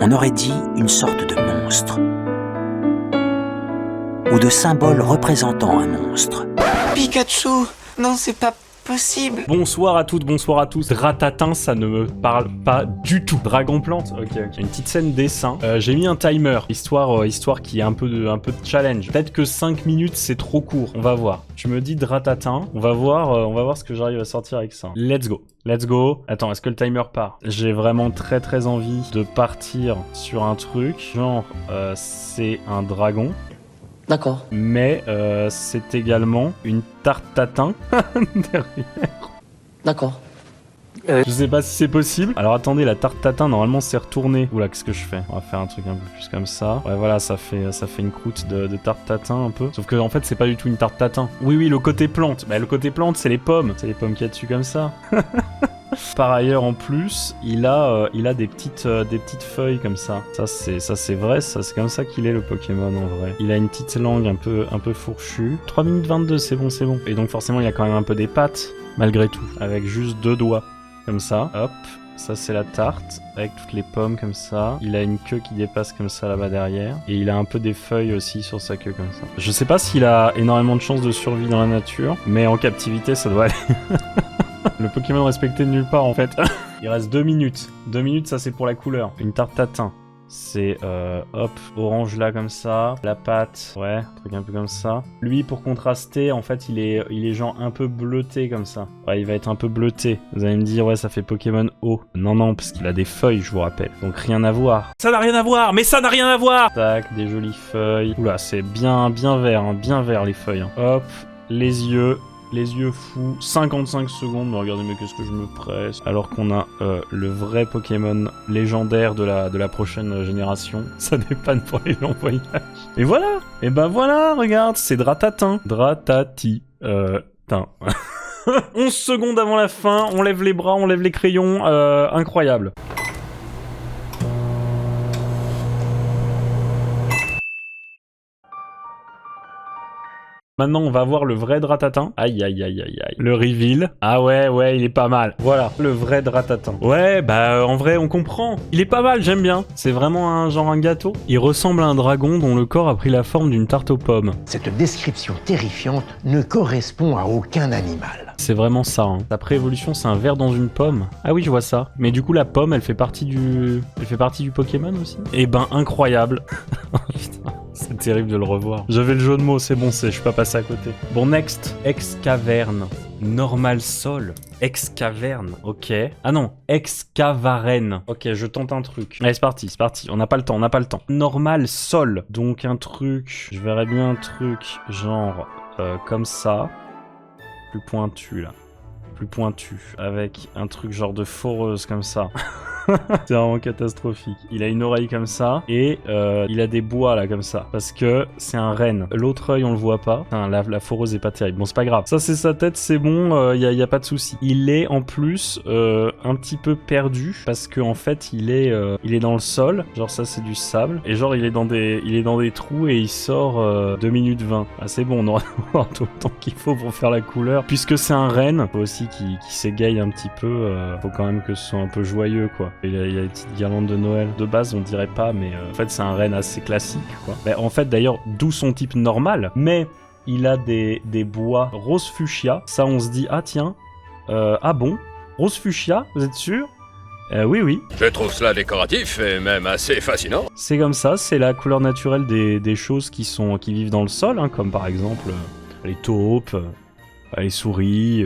On aurait dit une sorte de monstre. Ou de symbole représentant un monstre. Pikachu! Non, c'est pas possible. Bonsoir à toutes, bonsoir à tous. Ratatin, ça ne me parle pas du tout. Dragon plante, ok. Une petite scène dessin. J'ai mis un timer, histoire qu'il y ait un peu de challenge. Peut-être que 5 minutes, c'est trop court. On va voir. Tu me dis de Ratatin. On va voir ce que j'arrive à sortir avec ça. Let's go. Let's go. Attends, est-ce que le timer part? J'ai vraiment très envie de partir sur un truc. Genre, c'est un dragon. D'accord. Mais c'est également une tarte tatin derrière. D'accord. Je sais pas si c'est possible. Alors attendez, la tarte tatin normalement c'est retourné. Oula, qu'est-ce que je fais? On va faire un truc un peu plus comme ça. Ouais, voilà, ça fait une croûte de tarte tatin un peu. Sauf que en fait c'est pas du tout une tarte tatin. Oui, le côté plante. Bah le côté plante c'est les pommes. C'est les pommes qu'il y a dessus comme ça. Par ailleurs, en plus, il a des petites feuilles comme ça. Ça c'est vrai, ça c'est comme ça qu'il est le Pokémon en vrai. Il a une petite langue un peu fourchue. 3 minutes 22, c'est bon. Et donc forcément, il y a quand même un peu des pattes malgré tout, avec juste 2 doigts comme ça. Hop, ça c'est la tarte avec toutes les pommes comme ça. Il a une queue qui dépasse comme ça là-bas derrière et il a un peu des feuilles aussi sur sa queue comme ça. Je sais pas s'il a énormément de chances de survie dans la nature, mais en captivité, ça doit aller. Le Pokémon respecté de nulle part en fait. Il reste 2 minutes. 2 minutes, ça c'est pour la couleur. Une tarte tatin. C'est hop, orange là comme ça. La pâte, ouais, un truc un peu comme ça. Lui pour contraster, en fait il est genre un peu bleuté comme ça. Ouais, il va être un peu bleuté. Vous allez me dire, ouais, ça fait Pokémon eau. Non, parce qu'il a des feuilles, je vous rappelle. Donc rien à voir. Ça n'a rien à voir, mais ça n'a rien à voir. Tac, des jolies feuilles. Oula, c'est bien vert, hein, bien vert les feuilles. Hein. Hop, les yeux fous, 55 secondes, mais regardez, mais qu'est-ce que je me presse. Alors qu'on a le vrai Pokémon légendaire de la prochaine génération. Ça dépanne pour les longs voyages. Et voilà. Et ben voilà, regarde, c'est Dratatin. Dratati. 11 secondes avant la fin, on lève les bras, on lève les crayons, incroyable. Maintenant, on va voir le vrai Dratatin. Aïe. Le reveal. Ah ouais, il est pas mal. Voilà, le vrai Dratatin. Ouais, bah en vrai, on comprend. Il est pas mal, j'aime bien. C'est vraiment un gâteau. Il ressemble à un dragon dont le corps a pris la forme d'une tarte aux pommes. Cette description terrifiante ne correspond à aucun animal. C'est vraiment ça. Hein. La préévolution, c'est un ver dans une pomme. Ah oui, je vois ça. Mais du coup, la pomme, elle fait partie du Pokémon aussi. Eh ben, incroyable. Putain. C'est terrible de le revoir. J'avais le jeu de mots, c'est bon, je suis pas passé à côté. Bon, next. Excaverne. Normal sol. Excaverne. Ok. Ah non, Excavaren. Ok, je tente un truc. Allez, c'est parti. On n'a pas le temps. Normal sol. Donc un truc, je verrais bien un truc genre comme ça. Plus pointu là. Plus pointu. Avec un truc genre de foreuse comme ça. C'est vraiment catastrophique. Il a une oreille comme ça et il a des bois là comme ça parce que c'est un renne. L'autre œil on le voit pas. Enfin, la foreuse est pas terrible. Bon, c'est pas grave. Ça c'est sa tête, c'est bon. Y a pas de souci. Il est en plus un petit peu perdu parce que en fait il est dans le sol. Genre ça c'est du sable et genre il est dans des trous et il sort 2 minutes 20. Ah c'est bon, on aura tout le temps qu'il faut pour faire la couleur. Puisque c'est un renne, faut aussi qu'il s'égaye un petit peu. Faut quand même que ce soit un peu joyeux quoi. Il y a des petites guirlandes de Noël. De base, on dirait pas, mais en fait, c'est un renne assez classique, quoi. Mais en fait, d'ailleurs, d'où son type normal. Mais il a des bois rose fuchsia. Ça, on se dit, ah tiens, ah bon, rose fuchsia, vous êtes sûr? Oui. Je trouve cela décoratif et même assez fascinant. C'est comme ça, c'est la couleur naturelle des choses qui vivent dans le sol, hein, comme par exemple les taupes, les souris...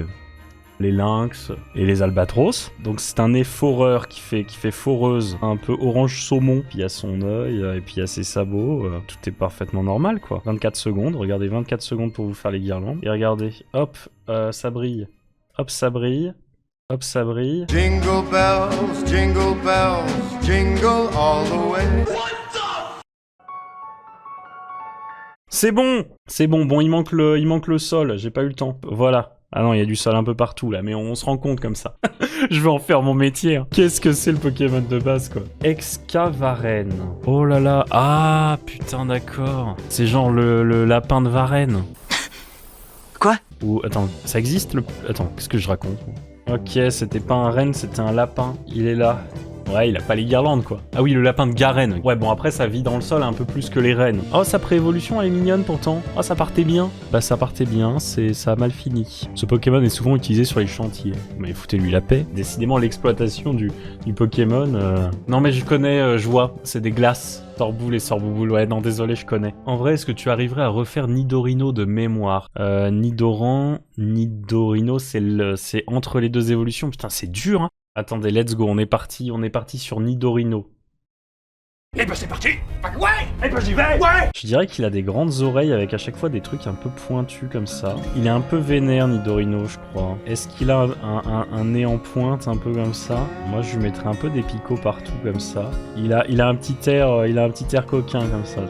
les lynx et les albatros. Donc c'est un nez foreur qui fait foreuse, un peu orange saumon. Puis il y a son œil et puis il y a ses sabots. Tout est parfaitement normal quoi. 24 secondes, regardez, 24 secondes pour vous faire les guirlandes. Et regardez, hop, ça brille. Hop, ça brille. Hop, ça brille. Jingle bells, jingle all the way. C'est bon. Bon, il manque le sol. J'ai pas eu le temps. Voilà. Ah non, il y a du sol un peu partout là, mais on se rend compte comme ça. Je vais en faire mon métier. Hein. Qu'est-ce que c'est le Pokémon de base quoi? Excavaren. Oh là là. Ah putain, d'accord. C'est genre le lapin de Varenne. Quoi? Ou attends, ça existe le... Attends, qu'est-ce que je raconte? Ok, c'était pas un renne, c'était un lapin. Il est là. Ouais, il a pas les guirlandes, quoi. Ah oui, le lapin de Garen. Ouais, bon, après, ça vit dans le sol un peu plus que les rennes. Oh, sa préévolution, elle est mignonne, pourtant. Oh, ça partait bien. Bah, ça partait bien, ça a mal fini. Ce Pokémon est souvent utilisé sur les chantiers. Mais foutez-lui la paix. Décidément, l'exploitation du Pokémon... Non, mais je connais, je vois. C'est des glaces. Torboule et Sorbouboule, ouais, non, désolé, je connais. En vrai, est-ce que tu arriverais à refaire Nidorino de mémoire? Nidorino, c'est entre les deux évolutions. Putain, c'est dur, hein. Attendez, let's go, on est parti sur Nidorino. Eh ben c'est parti. Ouais. Eh ben j'y vais. Ouais. Je dirais qu'il a des grandes oreilles avec à chaque fois des trucs un peu pointus comme ça. Il est un peu vénère, Nidorino, je crois. Est-ce qu'il a un nez en pointe un peu comme ça? Moi, je lui mettrais un peu des picots partout comme ça. Il a un petit air coquin comme ça.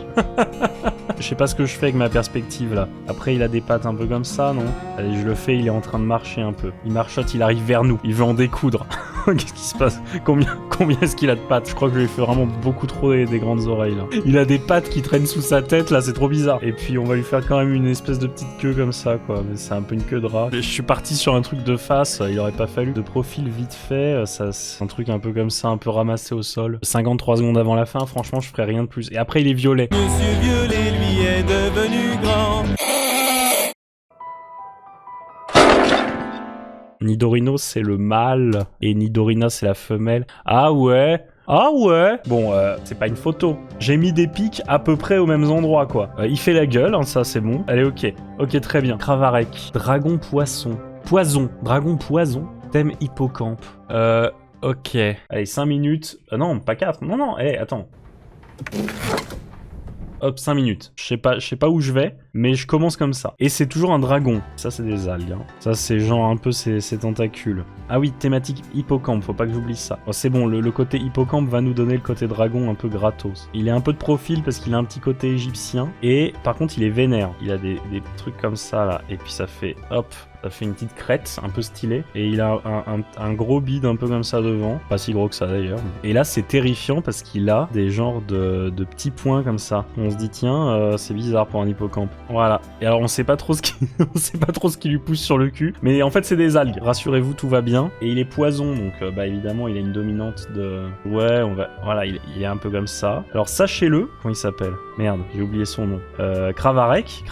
Je sais pas ce que je fais avec ma perspective là. Après, il a des pattes un peu comme ça, non? Allez, je le fais, il est en train de marcher un peu. Il marchote, il arrive vers nous. Il veut en découdre. Qu'est-ce qui se passe? Combien est-ce qu'il a de pattes? Je crois que je lui ai fait vraiment beaucoup trop des grandes oreilles là. Il a des pattes qui traînent sous sa tête là, c'est trop bizarre. Et puis on va lui faire quand même une espèce de petite queue comme ça quoi. Mais c'est un peu une queue de rat. Je suis parti sur un truc de face, il aurait pas fallu. De profil vite fait, ça c'est un truc un peu comme ça, un peu ramassé au sol. 53 secondes avant la fin, franchement je ferais rien de plus. Et après il est violet. Monsieur Violet lui est devenu grand. Nidorino c'est le mâle et Nidorina c'est la femelle. Ah ouais. Ah ouais. Bon, c'est pas une photo. J'ai mis des pics à peu près aux mêmes endroits, quoi. Il fait la gueule, hein, ça c'est bon. Allez, ok. Ok, très bien. Cravarec. Dragon poisson. Poison. Dragon poison. Thème hippocampe. Ok. Allez, 5 minutes. Non, pas 4. Non, attends. Hop, 5 minutes. Je sais pas où je vais, mais je commence comme ça. Et c'est toujours un dragon. Ça, c'est des algues. Hein. Ça, c'est genre un peu ses tentacules. Ah oui, thématique hippocampe. Faut pas que j'oublie ça. Oh, c'est bon, le côté hippocampe va nous donner le côté dragon un peu gratos. Il est un peu de profil parce qu'il a un petit côté égyptien. Et par contre, il est vénère. Il a des trucs comme ça, là. Et puis ça fait, hop... Ça fait une petite crête, un peu stylée. Et il a un gros bide un peu comme ça devant. Pas si gros que ça d'ailleurs. Et là, c'est terrifiant parce qu'il a des genres de petits points comme ça. On se dit, tiens, c'est bizarre pour un hippocampe. Voilà. Et alors, on sait pas trop ce qui lui pousse sur le cul. Mais en fait, c'est des algues. Rassurez-vous, tout va bien. Et il est poison. Donc, bah, évidemment, il a une dominante de... Ouais, on va... Voilà, il est un peu comme ça. Alors, sachez-le. Comment il s'appelle? Merde, j'ai oublié son nom. Cravarec,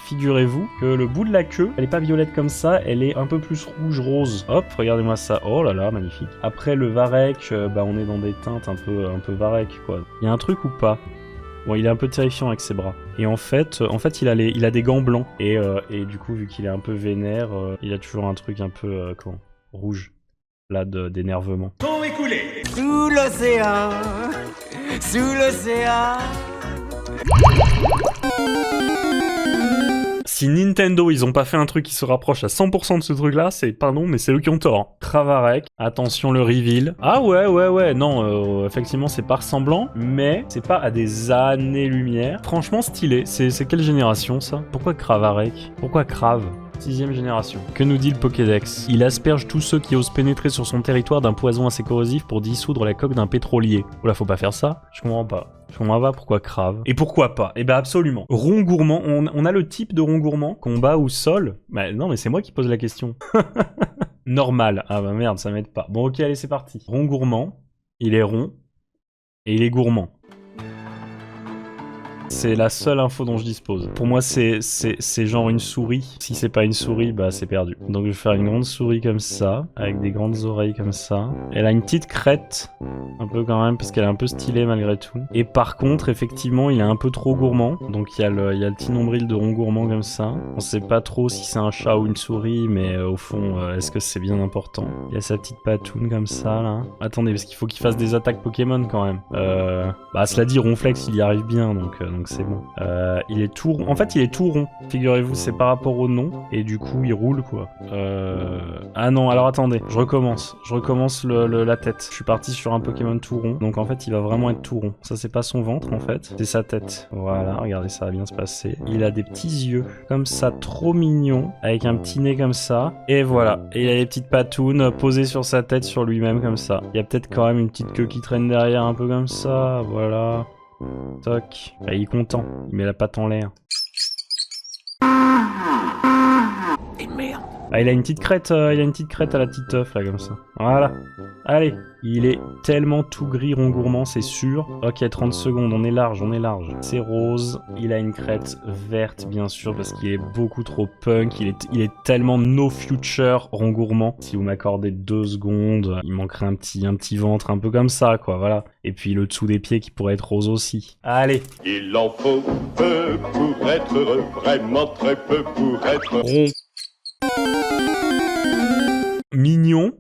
figurez-vous que le bout de la queue, elle est pas violette comme ça, elle est un peu plus rouge-rose. Hop, regardez-moi ça. Oh là là, magnifique. Après le Varec, bah on est dans des teintes un peu Varec, quoi. Il y a un truc ou pas? Bon, il est un peu terrifiant avec ses bras. Et en fait, il a des gants blancs. Et du coup, vu qu'il est un peu vénère, il a toujours un truc un peu, rouge. Là, d'énervement. Temps écoulé. Sous l'océan, sous l'océan. Si Nintendo, ils ont pas fait un truc qui se rapproche à 100% de ce truc-là, c'est, pardon, mais c'est eux qui ont tort. Cravarec, attention le reveal. Ah ouais, non, effectivement, c'est pas ressemblant, mais c'est pas à des années-lumière. Franchement, stylé. C'est quelle génération, ça? Pourquoi Cravarec? Pourquoi Crave? 6ème génération. Que nous dit le Pokédex? Il asperge tous ceux qui osent pénétrer sur son territoire d'un poison assez corrosif pour dissoudre la coque d'un pétrolier. Oula, faut pas faire ça? Je comprends pas. Je comprends pas pourquoi crave. Et pourquoi pas? Eh ben absolument. Rond gourmand, on a le type de rond gourmand, combat ou sol? Bah non, mais c'est moi qui pose la question. Normal. Ah bah merde, ça m'aide pas. Bon ok, allez, c'est parti. Rond gourmand, il est rond, et il est gourmand. C'est la seule info dont je dispose. Pour moi, c'est genre une souris. Si c'est pas une souris, bah c'est perdu. Donc je vais faire une grande souris comme ça, avec des grandes oreilles comme ça. Elle a une petite crête, un peu quand même, parce qu'elle est un peu stylée malgré tout. Et par contre, effectivement, il est un peu trop gourmand. Donc il y a le petit nombril de rond gourmand comme ça. On sait pas trop si c'est un chat ou une souris, mais au fond, est-ce que c'est bien important? Il y a sa petite patoune comme ça, là. Attendez, parce qu'il faut qu'il fasse des attaques Pokémon quand même. Bah cela dit, Ronflex, il y arrive bien, donc c'est bon. Il est tout rond. En fait, il est tout rond. Figurez-vous, c'est par rapport au nom. Et du coup, il roule, quoi. Ah non, alors attendez. Je recommence la tête. Je suis parti sur un Pokémon tout rond. Donc en fait, il va vraiment être tout rond. Ça, c'est pas son ventre, en fait. C'est sa tête. Voilà, regardez, ça va bien se passer. Il a des petits yeux comme ça, trop mignons. Avec un petit nez comme ça. Et voilà. Et il a les petites patounes posées sur sa tête, sur lui-même, comme ça. Il y a peut-être quand même une petite queue qui traîne derrière, un peu comme ça. Voilà. Toc. Bah, il est content. Il met la patte en l'air. Et merde. Ah, il a une petite crête à la petite teuf, là, comme ça. Voilà. Allez. Il est tellement tout gris rond gourmand, c'est sûr. Ok, 30 secondes, on est large. C'est rose. Il a une crête verte, bien sûr, parce qu'il est beaucoup trop punk. Il est tellement no future rond gourmand. Si vous m'accordez 2 secondes, il manquerait un petit ventre un peu comme ça, quoi, voilà. Et puis le dessous des pieds qui pourrait être rose aussi. Allez. Il en faut peu pour être heureux, vraiment très peu pour être rond. Mignon.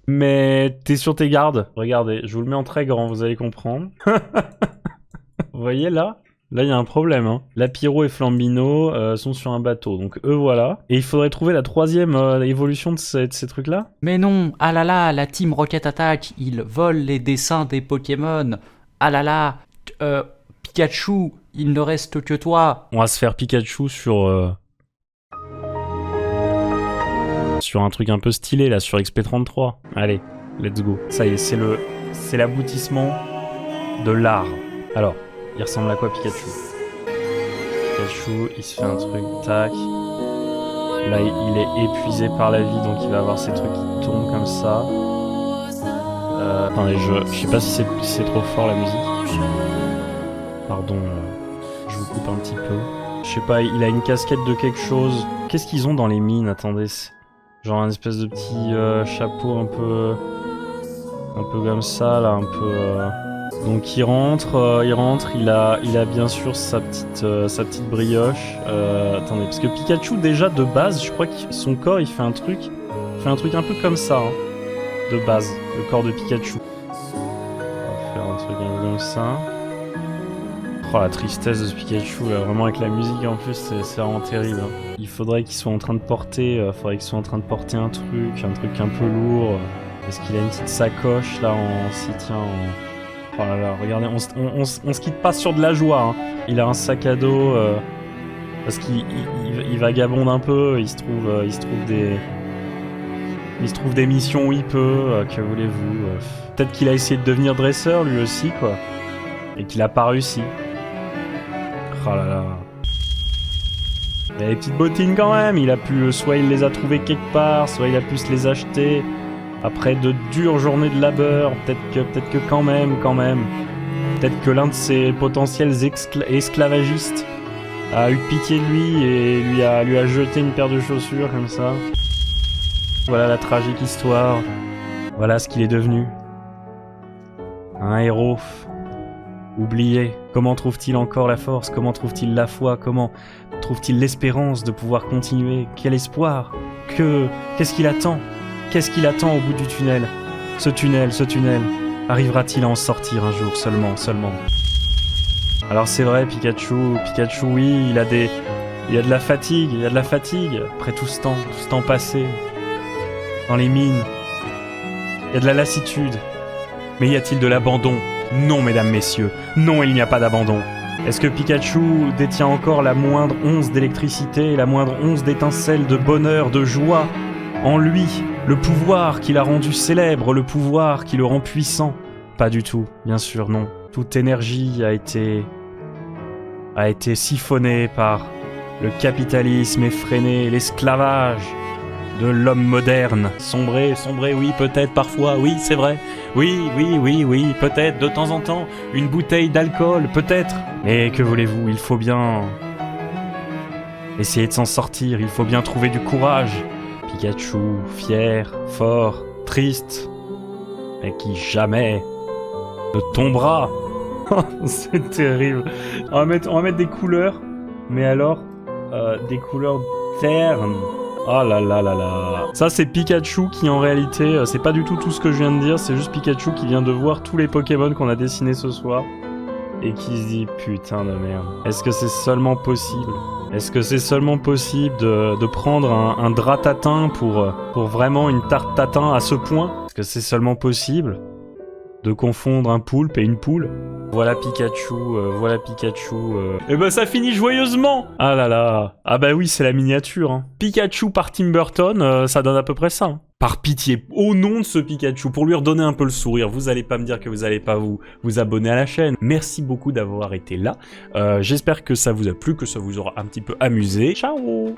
Mais t'es sur tes gardes. Regardez, je vous le mets en très grand, vous allez comprendre. Vous voyez là? Là, il y a un problème. Hein. La Pyro et Flambino sont sur un bateau, donc eux voilà. Et il faudrait trouver la 3e évolution de ces trucs-là. Mais non, ah là là, la Team Rocket Attack, ils volent les dessins des Pokémon. Ah là là, Pikachu, il ne reste que toi. On va se faire Pikachu sur un truc un peu stylé là, sur XP33. Allez, let's go. Ça y est, c'est l'aboutissement de l'art. Alors, il ressemble à quoi Pikachu? Pikachu, il se fait un truc, tac. Là, il est épuisé par la vie, donc il va avoir ces trucs qui tombent comme ça. Attendez, je sais pas si c'est trop fort la musique. Pardon, je vous coupe un petit peu. Je sais pas, il a une casquette de quelque chose. Qu'est-ce qu'ils ont dans les mines? Attendez, genre un espèce de petit chapeau un peu comme ça là, un peu. Donc il rentre, il a bien sûr sa petite brioche. Attendez, parce que Pikachu déjà de base, je crois que son corps il fait un truc un peu comme ça, hein, de base, le corps de Pikachu. On va faire un truc un peu comme ça. Oh la tristesse de ce Pikachu là, vraiment avec la musique en plus, c'est vraiment terrible. Hein. Il faudrait qu'il soit en train de porter, un truc un peu lourd. Parce qu'il a une petite sacoche là, Oh là là, regardez, on se quitte pas sur de la joie. Hein. Il a un sac à dos parce qu'il vagabonde un peu. Il se trouve des missions où il peut. Que voulez-vous Peut-être qu'il a essayé de devenir dresseur lui aussi, quoi, et qu'il a pas réussi. Oh là là. Il a des petites bottines quand même. Il a pu, soit il les a trouvées quelque part, soit il a pu se les acheter. Après de dures journées de labeur, peut-être que quand même. Peut-être que l'un de ses potentiels esclavagistes a eu pitié de lui et lui a jeté une paire de chaussures comme ça. Voilà la tragique histoire. Voilà ce qu'il est devenu. Un héros. Oublié. Comment trouve-t-il encore la force? Comment trouve-t-il la foi? Comment trouve-t-il l'espérance de pouvoir continuer? Quel espoir? Qu'est-ce qu'il attend? Qu'est-ce qu'il attend au bout du tunnel? Ce tunnel, arrivera-t-il à en sortir un jour seulement? Alors c'est vrai, Pikachu, oui, il y a de la fatigue, après tout ce temps passé dans les mines. Il y a de la lassitude. Mais y a-t-il de l'abandon? Non, mesdames, messieurs, non, il n'y a pas d'abandon. Est-ce que Pikachu détient encore la moindre once d'électricité, la moindre once d'étincelle de bonheur, de joie en lui? Le pouvoir qui l'a rendu célèbre, le pouvoir qui le rend puissant? Pas du tout, bien sûr, non. Toute énergie a été siphonnée par le capitalisme effréné, l'esclavage de l'homme moderne. Sombrer, oui, peut-être, parfois, oui, c'est vrai. Oui, peut-être, de temps en temps, une bouteille d'alcool, peut-être. Mais que voulez-vous, il faut bien essayer de s'en sortir, il faut bien trouver du courage. Pikachu, fier, fort, triste, mais qui jamais ne tombera. C'est terrible. On va mettre des couleurs, mais alors des couleurs ternes. Oh là là là là. Ça c'est Pikachu qui en réalité, c'est pas du tout ce que je viens de dire, c'est juste Pikachu qui vient de voir tous les Pokémon qu'on a dessinés ce soir et qui se dit putain de merde. Est-ce que c'est seulement possible? Est-ce que c'est seulement possible de prendre un drap tatin pour vraiment une tarte tatin à ce point? Est-ce que c'est seulement possible de confondre un poulpe et une poule? Voilà Pikachu, Et ben ça finit joyeusement. Ah là là. Ah bah oui, c'est la miniature. Hein. Pikachu par Tim Burton, ça donne à peu près ça. Hein. Par pitié, au nom de ce Pikachu, pour lui redonner un peu le sourire, vous allez pas me dire que vous allez pas vous abonner à la chaîne. Merci beaucoup d'avoir été là. J'espère que ça vous a plu, que ça vous aura un petit peu amusé. Ciao.